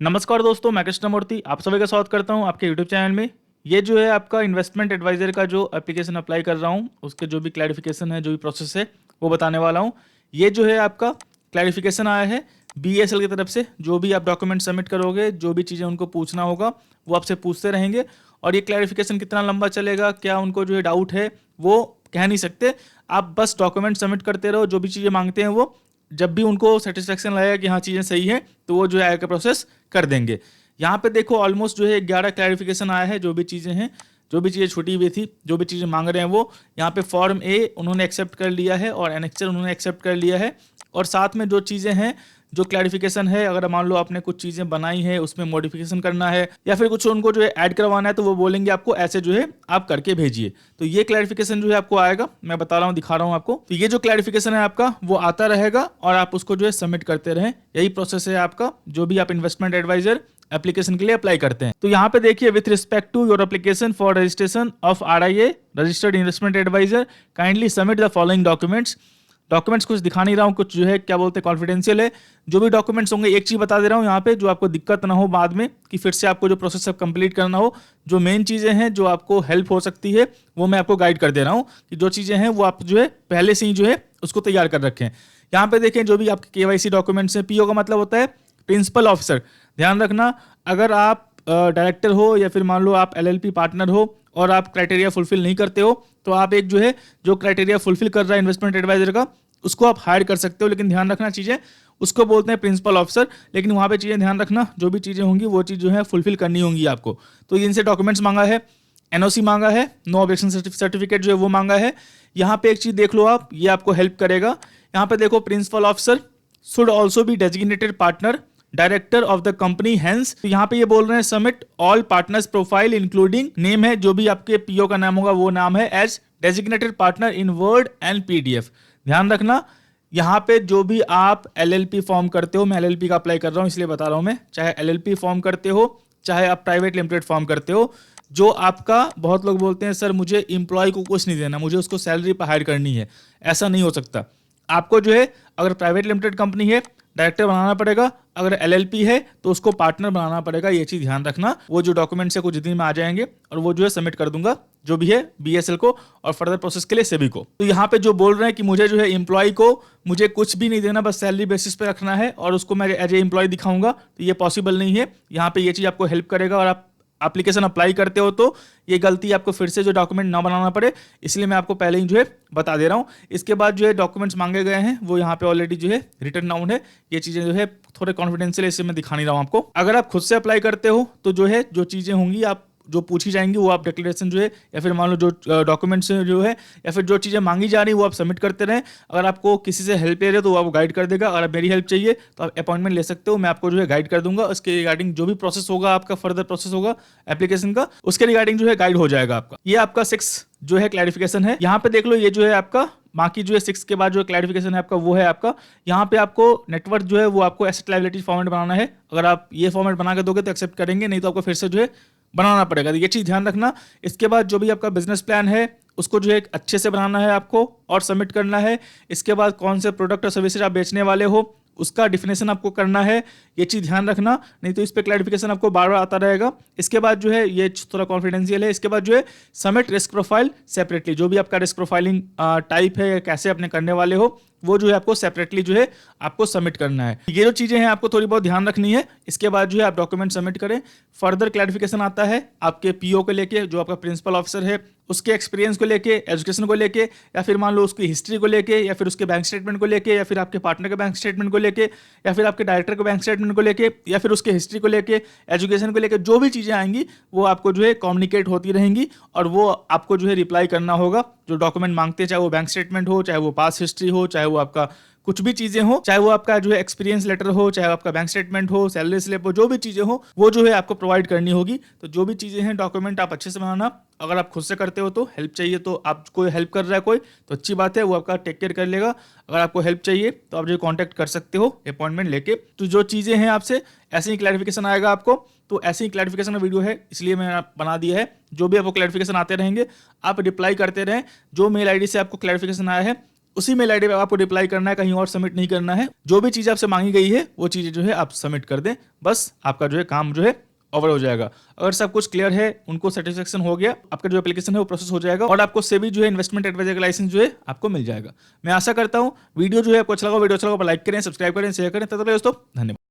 नमस्कार दोस्तों, मैं कृष्णमूर्ति आप सभी का स्वागत करता हूं आपके यूट्यूब चैनल में। ये जो है आपका इन्वेस्टमेंट एडवाइजर का जो एप्लीकेशन अप्लाई कर रहा हूं, उसके जो भी क्लैरिफिकेशन है, जो भी प्रोसेस है, वो बताने वाला हूं। ये जो है आपका क्लैरिफिकेशन आया है बीएसएल की तरफ से। जो भी आप डॉक्यूमेंट सबमिट करोगे, जो भी चीज़ें उनको पूछना होगा, वो आपसे पूछते रहेंगे। और ये क्लैरिफिकेशन कितना लंबा चलेगा, क्या उनको जो है डाउट है, वो कह नहीं सकते। आप बस डॉक्यूमेंट सबमिट करते रहो, जो भी चीज़ें मांगते हैं वो जब भी उनको सेटिस्फेक्शन लगेगा कि हाँ चीज़ें सही है, तो वो जो है आगे का प्रोसेस कर देंगे। यहाँ पे देखो ऑलमोस्ट जो है 11 क्लैरिफिकेशन आया है। जो भी चीज़ें हैं, जो भी चीज़ें छूटी हुई थी, जो भी चीज़ें मांग रहे हैं, वो यहाँ पे फॉर्म ए उन्होंने एक्सेप्ट कर लिया है और एनेक्चर उन्होंने एक्सेप्ट कर लिया है। और साथ में जो चीज़ें हैं, जो क्लैरिफिकेशन है, अगर मान लो आपने कुछ चीज़ें बनाई है, उसमें मॉडिफिकेशन करना है या फिर कुछ उनको जो है ऐड करवाना है, तो वो बोलेंगे आपको ऐसे जो है आप करके भेजिए। तो ये क्लैरिफिकेशन जो है आपको आएगा, मैं बता रहा हूँ, दिखा रहा हूँ आपको। तो ये जो क्लैरिफिकेशन है आपका, वो आता रहेगा और आप उसको जो है सबमिट करते रहें। यही प्रोसेस है आपका, जो भी आप इन्वेस्टमेंट एडवाइजर एप्लीकेशन के लिए अप्लाई करते हैं। तो यहाँ पे देखिए, with respect to your application for registration of RIA registered investment adviser, kindly submit the following documents. Documents कुछ दिखा नहीं रहा हूँ, कुछ जो है क्या बोलते हैं कॉन्फिडेंशियल है। जो भी डॉक्यूमेंट्स होंगे, एक चीज बता दे रहा हूँ यहाँ पे, जो आपको दिक्कत ना हो बाद में कि फिर से आपको जो प्रोसेस सब कंप्लीट करना हो। जो मेन चीजें हैं, जो आपको हेल्प हो सकती है, वो मैं आपको गाइड कर दे रहा हूँ कि जो चीजें हैं वो आप जो है पहले से ही जो है उसको तैयार कर रखें। यहाँ पे देखें, जो भी आपके केवाईसी डॉक्यूमेंट्स हैं, पीओ का मतलब होता है प्रिंसिपल ऑफिसर। ध्यान रखना, अगर आप डायरेक्टर हो या फिर मान लो आप एलएलपी पार्टनर हो और आप क्राइटेरिया फुलफिल नहीं करते हो, तो आप एक जो है जो क्राइटेरिया फुलफिल कर रहा है इन्वेस्टमेंट एडवाइजर का, उसको आप हायर कर सकते हो। लेकिन ध्यान रखना, चीज़ें उसको बोलते हैं प्रिंसिपल ऑफिसर। लेकिन वहाँ पे चीज़ें ध्यान रखना, जो भी चीज़ें होंगी वो चीज़ जो है फुलफिल करनी होंगी आपको। तो इनसे डॉक्यूमेंट्स मांगा है, एनओसी मांगा है, नो ऑब्जेक्शन सर्टिफिकेट जो है वो मांगा है। यहाँ पे एक चीज़ देख लो आप, ये आपको हेल्प करेगा। यहाँ पे देखो, principal officer should also be designated partner director of the company hence. तो यहाँ पे ये बोल रहे हैं submit all partners profile including name है, जो भी आपके पीओ का नाम होगा वो नाम है, as designated partner in Word and PDF. ध्यान रखना, यहाँ पे जो भी आप एलएलपी फॉर्म करते हो, मैं एलएलपी का अप्लाई कर रहा हूँ इसलिए बता रहा हूँ मैं, चाहे एलएलपी फॉर्म करते हो, चाहे आप प्राइवेट लिमिटेड फॉर्म करते हो, जो आपका, बहुत लोग बोलते हैं सर मुझे इंप्लॉय को कुछ नहीं देना, मुझे उसको सैलरी पर हायर करनी है। ऐसा नहीं हो सकता। आपको जो है, अगर प्राइवेट लिमिटेड कंपनी है, डायरेक्टर बनाना पड़ेगा। अगर एलएलपी है तो उसको पार्टनर बनाना पड़ेगा। ये चीज ध्यान रखना। वो जो डॉक्यूमेंट्स है कुछ दिन में आ जाएंगे और वो जो है सबमिट कर दूंगा, जो भी है बीएसएल को और फर्दर प्रोसेस के लिए सेबी को। तो यहाँ पे जो बोल रहे हैं कि मुझे जो है एम्प्लॉय को मुझे कुछ भी नहीं देना, बस सैलरी बेसिस पे रखना है और उसको मैं एज ए एम्प्लॉय दिखाऊंगा, तो ये पॉसिबल नहीं है। यहाँ पे ये चीज आपको हेल्प करेगा और आप एप्लीकेशन अप्लाई करते हो तो ये गलती आपको फिर से जो डॉक्यूमेंट ना बनाना पड़े, इसलिए मैं आपको पहले ही जो है बता दे रहा हूँ। इसके बाद जो है डॉक्यूमेंट्स मांगे गए हैं, वो यहाँ पे ऑलरेडी जो है रिटर्न डाउन है। ये चीज़ें जो है थोड़े कॉन्फिडेंशियल है, इसलिए मैं दिखा नहीं रहा हूँ आपको। अगर आप खुद से अप्लाई करते हो तो जो है जो चीज़ें होंगी, आप जो पूछी जाएंगी, वो आप डिक्लेरेशन जो है या फिर मान लो जो डॉक्यूमेंट्स जो है या फिर जो चीज़ें मांगी जा रही है वो आप सबमिट करते रहें। अगर आपको किसी से हेल्प ले रहे हो तो वो आपको गाइड कर देगा। अगर मेरी हेल्प चाहिए तो आप अपॉइंटमेंट ले सकते हो, मैं आपको जो है गाइड कर दूंगा। उसके रिगार्डिंग जो भी प्रोसेस होगा, आपका फर्दर प्रोसेस होगा एप्लीकेशन का, उसके रिगार्डिंग जो है गाइड हो जाएगा आपका। ये आपका 6 जो है क्लैरिफिकेशन है। यहाँ पे देख लो, ये जो है आपका बाकी जो है 6 के बाद जो क्लैरिफिकेशन है आपका, वो है आपका यहाँ पे आपको नेटवर्क जो है वो आपको एसेट लायबिलिटी फॉर्मेट बनाना है। अगर आप ये फॉर्मेट बना के दोगे तो एक्सेप्ट करेंगे, नहीं तो आपको फिर से जो है बनाना पड़ेगा। तो ये चीज़ ध्यान रखना। इसके बाद जो भी आपका बिजनेस प्लान है, उसको जो है अच्छे से बनाना है आपको और सबमिट करना है। इसके बाद कौन से प्रोडक्ट और सर्विसेज आप बेचने वाले हो, उसका डिफिनेशन आपको करना है। ये चीज़ ध्यान रखना, नहीं तो इस पर क्लैरिफिकेशन आपको बार बार आता रहेगा। इसके बाद जो है, ये थोड़ा कॉन्फिडेंशियल है। इसके बाद जो है सबमिट रिस्क प्रोफाइल सेपरेटली, जो भी आपका रिस्क प्रोफाइलिंग टाइप है, कैसे अपने करने वाले हो, वो जो है आपको सेपरेटली जो है आपको सबमिट करना है। ये जो चीज़ें हैं आपको थोड़ी बहुत ध्यान रखनी है। इसके बाद जो है आप डॉक्यूमेंट सबमिट करें। फर्दर क्लैरिफिकेशन आता है आपके पीओ को लेके, जो आपका प्रिंसिपल ऑफिसर है, उसके एक्सपीरियंस को लेके, एजुकेशन को लेके, या फिर मान लो उसकी हिस्ट्री को लेके, या फिर उसके बैंक स्टेटमेंट को लेके, या फिर आपके पार्टनर के बैंक स्टेटमेंट को लेके, या फिर आपके डायरेक्टर के बैंक स्टेटमेंट को लेके, या फिर उसके हिस्ट्री को लेके, एजुकेशन को लेके, जो भी चीज़ें आएंगी वो आपको जो है कम्युनिकेट होती रहेंगी और वो आपको जो है रिप्लाई करना होगा। जो डॉक्यूमेंट मांगते हैं, चाहे वो बैंक स्टेटमेंट हो, चाहे वो पास हिस्ट्री हो, चाहे वो आपका कुछ भी चीजें हो, चाहे वो आपका जो है एक्सपीरियंस लेटर हो, चाहे आपका बैंक स्टेटमेंट हो, सैलरी स्लिप हो, जो भी चीजें हो वो जो है आपको प्रोवाइड करनी होगी। तो जो भी चीजें हैं डॉक्यूमेंट आप अच्छे से बनाना। अगर आप खुद से करते हो तो हेल्प चाहिए, तो आपको हेल्प कर रहा है कोई तो अच्छी बात है, वो आपका टेक केयर कर लेगा। अगर आपको हेल्प चाहिए तो आप जो कॉन्टैक्ट कर सकते हो अपॉइंटमेंट लेके। तो जो चीजें हैं आपसे ऐसे ही क्लैरिफिकेशन आएगा आपको, तो ऐसे ही क्लैरिफिकेशन का वीडियो है, इसलिए मैंने बना दिया है। जो भी आपको क्लैरिफिकेशन आते रहेंगे आप रिप्लाई करते रहें। जो मेल आईडी से आपको क्लैरिफिकेशन आया है उसी मेल आईडी पे आपको रिप्लाई करना है, कहीं और सबमिट नहीं करना है। जो भी चीज़ आपसे मांगी गई है वो चीज़ें जो है आप सबमिट कर दें, बस आपका जो है काम जो है ओवर हो जाएगा। अगर सब कुछ क्लियर है, उनको सेटिस्फेक्शन हो गया, आपका जो एप्लीकेशन है वो प्रोसेस हो जाएगा और आपको सेबी जो है इन्वेस्टमेंट एडवाइजर का लाइसेंस जो है आपको मिल जाएगा। मैं आशा करता हूँ वीडियो जो है आपको अच्छा लगा, वीडियो अच्छा लगा लाइक करें, सब्सक्राइब करें, शेयर करें। तब तक दोस्तों धन्यवाद।